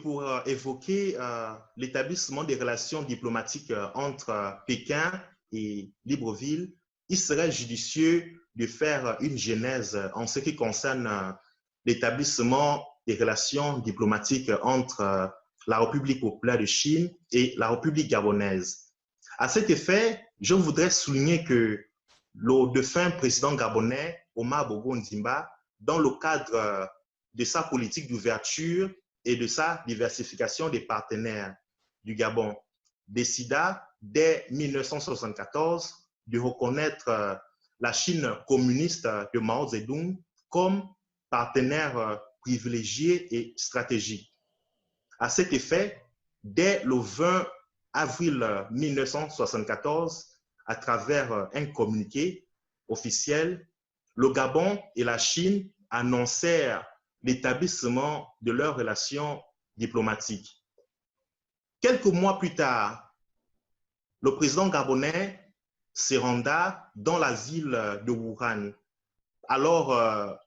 pour évoquer l'établissement des relations diplomatiques entre Pékin et Libreville, il serait judicieux de faire une genèse en ce qui concerne l'établissement des relations diplomatiques entre la République populaire de Chine et la République gabonaise. À cet effet, je voudrais souligner que le défunt président gabonais, Omar Bongo Ondimba, dans le cadre de sa politique d'ouverture et de sa diversification des partenaires du Gabon, décida dès 1974 de reconnaître la Chine communiste de Mao Zedong comme partenaire privilégié et stratégique. À cet effet, dès le 20 avril 1974, à travers un communiqué officiel, le Gabon et la Chine annoncèrent l'établissement de leurs relations diplomatiques. Quelques mois plus tard, le président gabonais se renda dans la ville de Wuhan. Alors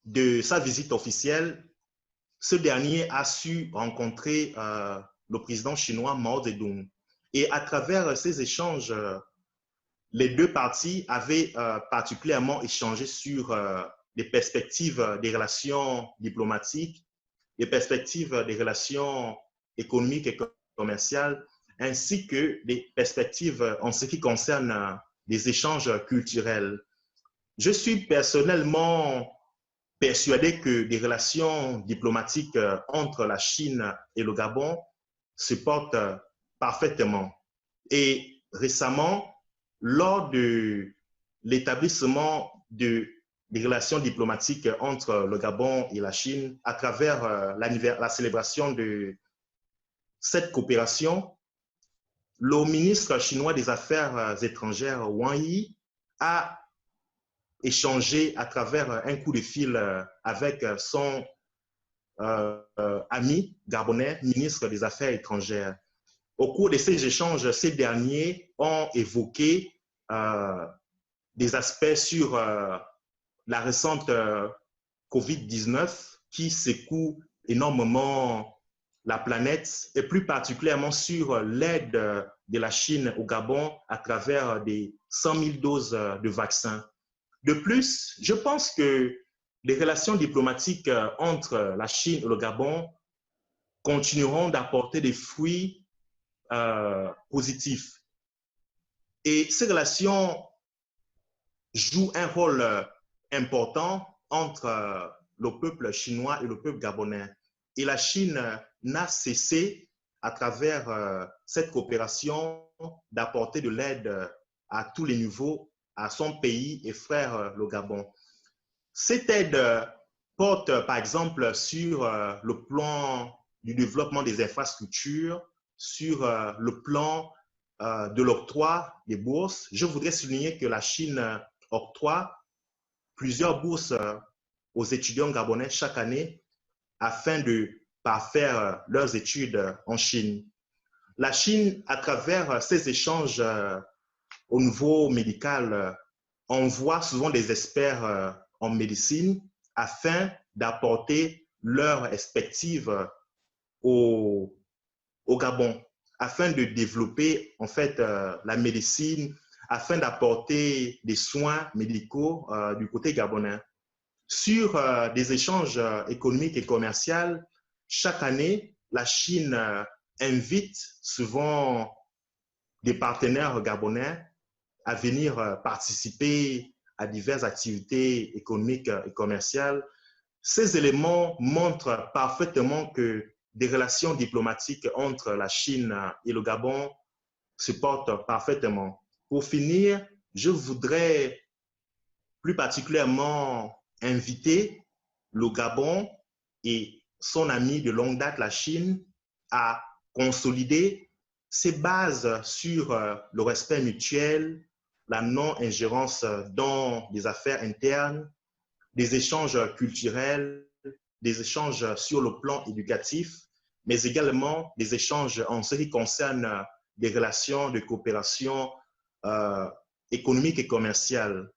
de sa visite officielle, ce dernier a su rencontrer le président chinois Mao Zedong. Et à travers ces échanges, les deux parties avaient particulièrement échangé sur les perspectives des relations diplomatiques, les perspectives des relations économiques et commerciales, ainsi que des perspectives en ce qui concerne les échanges culturels. Je suis personnellement persuadé que des relations diplomatiques entre la Chine et le Gabon se portent parfaitement. Et récemment, lors de l'établissement des relations diplomatiques entre le Gabon et la Chine, à travers la célébration de cette coopération, le ministre chinois des Affaires étrangères, Wang Yi, a échangé à travers un coup de fil avec son ami gabonais, ministre des Affaires étrangères. Au cours de ces échanges, ces derniers ont évoqué des aspects sur la récente COVID-19 qui secoue énormément la planète et plus particulièrement sur l'aide de la Chine au Gabon à travers des 100 000 doses de vaccins. De plus, je pense que les relations diplomatiques entre la Chine et le Gabon continueront d'apporter des fruits positifs. Et ces relations jouent un rôle important entre le peuple chinois et le peuple gabonais. Et la Chine n'a cessé, à travers cette coopération, d'apporter de l'aide à tous les niveaux à son pays et frère, le Gabon. Cette aide porte, par exemple, sur le plan du développement des infrastructures, sur le plan de l'octroi des bourses. Je voudrais souligner que la Chine octroie plusieurs bourses aux étudiants gabonais chaque année afin de parfaire leurs études en Chine. La Chine, à travers ces échanges au niveau médical, envoie souvent des experts en médecine afin d'apporter leur expertise au Gabon, afin de développer en fait la médecine, afin d'apporter des soins médicaux du côté gabonais. Sur des échanges économiques et commerciaux, chaque année, la Chine invite souvent des partenaires gabonais à venir participer à diverses activités économiques et commerciales. Ces éléments montrent parfaitement que des relations diplomatiques entre la Chine et le Gabon se portent parfaitement. Pour finir, je voudrais plus particulièrement inviter le Gabon et son ami de longue date, la Chine, à consolider ses bases sur le respect mutuel, la non-ingérence dans les affaires internes, des échanges culturels, des échanges sur le plan éducatif, mais également des échanges en ce qui concerne des relations de coopération économique et commerciale.